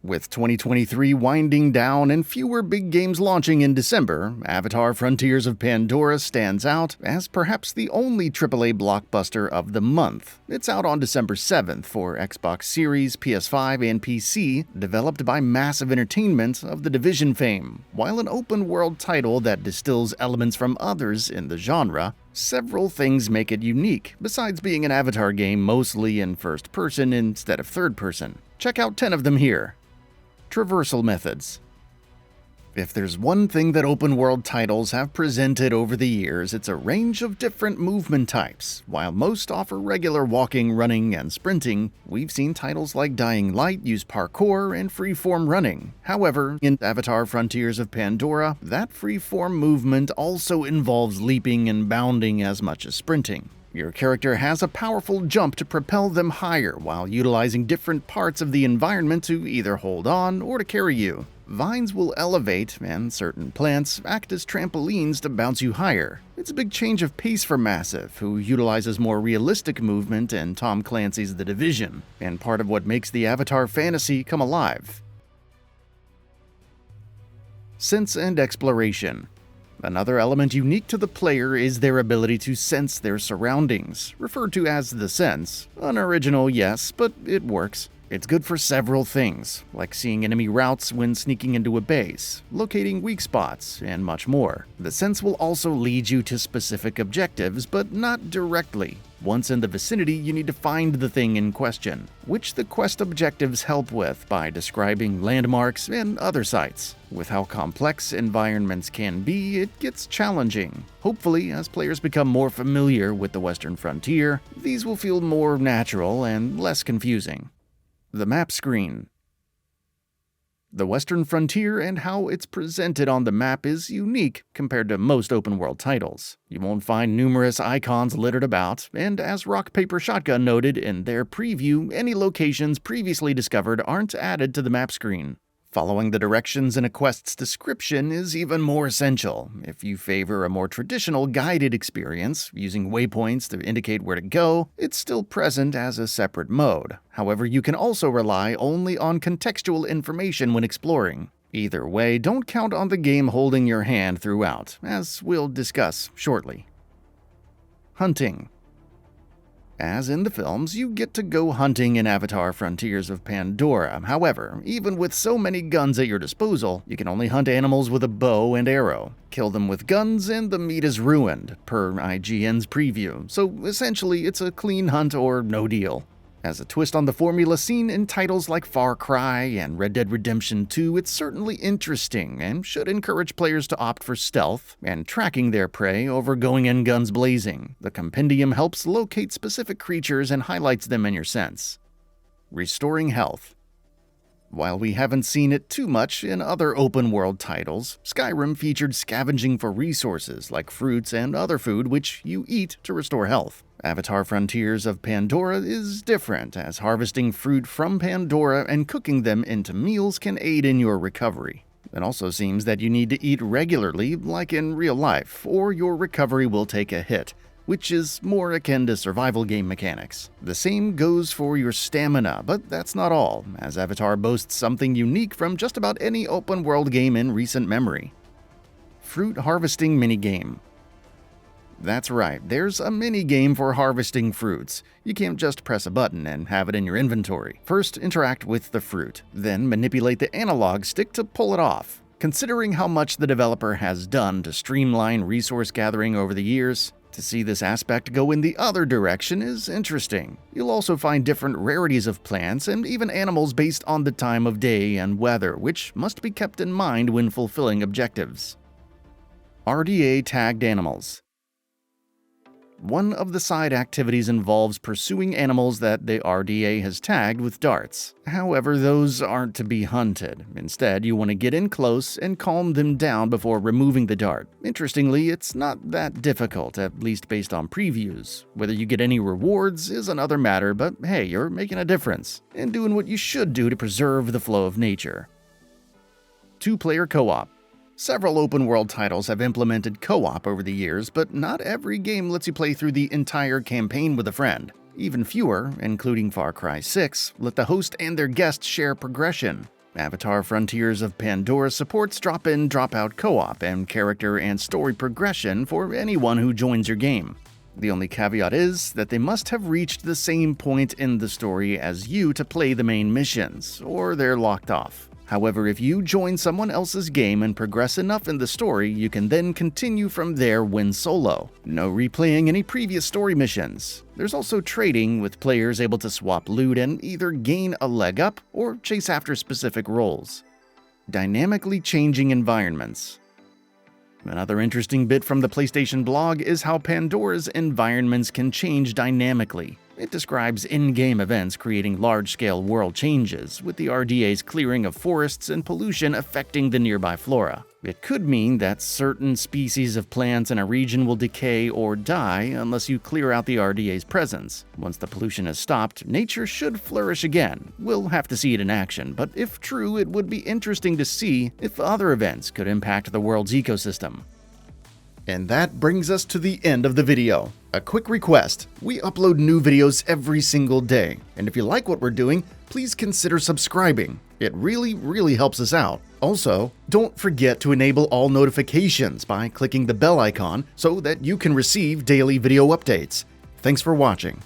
With 2023 winding down and fewer big games launching in December, Avatar: Frontiers of Pandora stands out as perhaps the only AAA blockbuster of the month. It's out on December 7th for Xbox Series, PS5, and PC, developed by Massive Entertainment of The Division fame. While an open-world title that distills elements from others in the genre, several things make it unique, besides being an Avatar game mostly in first person instead of third person. Check out 10 of them here. Traversal methods. If there's one thing that open-world titles have presented over the years, it's a range of different movement types. While most offer regular walking, running, and sprinting, we've seen titles like Dying Light use parkour and freeform running. However, in Avatar: Frontiers of Pandora, that freeform movement also involves leaping and bounding as much as sprinting. Your character has a powerful jump to propel them higher while utilizing different parts of the environment to either hold on or to carry you. Vines will elevate, and certain plants act as trampolines to bounce you higher. It's a big change of pace for Massive, who utilizes more realistic movement in Tom Clancy's The Division, and part of what makes the Avatar fantasy come alive. Sense and exploration. Another element unique to the player is their ability to sense their surroundings, referred to as the sense. Unoriginal, yes, but it works. It's good for several things, like seeing enemy routes when sneaking into a base, locating weak spots, and much more. The sense will also lead you to specific objectives, but not directly. Once in the vicinity, you need to find the thing in question, which the quest objectives help with by describing landmarks and other sites. With how complex environments can be, it gets challenging. Hopefully, as players become more familiar with the Western Frontier, these will feel more natural and less confusing. The map screen. The Western Frontier and how it's presented on the map is unique compared to most open-world titles. You won't find numerous icons littered about, and as Rock Paper Shotgun noted in their preview, any locations previously discovered aren't added to the map screen. Following the directions in a quest's description is even more essential. If you favor a more traditional guided experience, using waypoints to indicate where to go, it's still present as a separate mode. However, you can also rely only on contextual information when exploring. Either way, don't count on the game holding your hand throughout, as we'll discuss shortly. Hunting. As in the films, you get to go hunting in Avatar: Frontiers of Pandora. However, even with so many guns at your disposal, you can only hunt animals with a bow and arrow. Kill them with guns and the meat is ruined, per IGN's preview, so essentially it's a clean hunt or no deal. As a twist on the formula seen in titles like Far Cry and Red Dead Redemption 2, it's certainly interesting and should encourage players to opt for stealth and tracking their prey over going in guns blazing. The compendium helps locate specific creatures and highlights them in your sense. Restoring health. While we haven't seen it too much in other open-world titles, Skyrim featured scavenging for resources like fruits and other food which you eat to restore health. Avatar: Frontiers of Pandora is different, as harvesting fruit from Pandora and cooking them into meals can aid in your recovery. It also seems that you need to eat regularly, like in real life, or your recovery will take a hit, which is more akin to survival game mechanics. The same goes for your stamina, but that's not all, as Avatar boasts something unique from just about any open-world game in recent memory. Fruit harvesting minigame. That's right, there's a mini-game for harvesting fruits. You can't just press a button and have it in your inventory. First, interact with the fruit, then manipulate the analog stick to pull it off. Considering how much the developer has done to streamline resource gathering over the years, to see this aspect go in the other direction is interesting. You'll also find different rarities of plants and even animals based on the time of day and weather, which must be kept in mind when fulfilling objectives. RDA tagged animals. One of the side activities involves pursuing animals that the RDA has tagged with darts. However, those aren't to be hunted. Instead, you want to get in close and calm them down before removing the dart. Interestingly, it's not that difficult, at least based on previews. Whether you get any rewards is another matter, but hey, you're making a difference and doing what you should do to preserve the flow of nature. Two-player co-op. Several open-world titles have implemented co-op over the years, but not every game lets you play through the entire campaign with a friend. Even fewer, including Far Cry 6, let the host and their guests share progression. Avatar Frontiers of Pandora supports drop-in, drop-out co-op and character and story progression for anyone who joins your game. The only caveat is that they must have reached the same point in the story as you to play the main missions, or they're locked off. However, if you join someone else's game and progress enough in the story, you can then continue from there when solo. No replaying any previous story missions. There's also trading, with players able to swap loot and either gain a leg up or chase after specific roles. Dynamically changing environments. Another interesting bit from the PlayStation blog is how Pandora's environments can change dynamically. It describes in-game events creating large-scale world changes, with the RDA's clearing of forests and pollution affecting the nearby flora. It could mean that certain species of plants in a region will decay or die unless you clear out the RDA's presence. Once the pollution has stopped, nature should flourish again. We'll have to see it in action, but if true, it would be interesting to see if other events could impact the world's ecosystem. And that brings us to the end of the video. A quick request: we upload new videos every single day, and if you like what we're doing, please consider subscribing. It really helps us out. Also, don't forget to enable all notifications by clicking the bell icon so that you can receive daily video updates. Thanks for watching.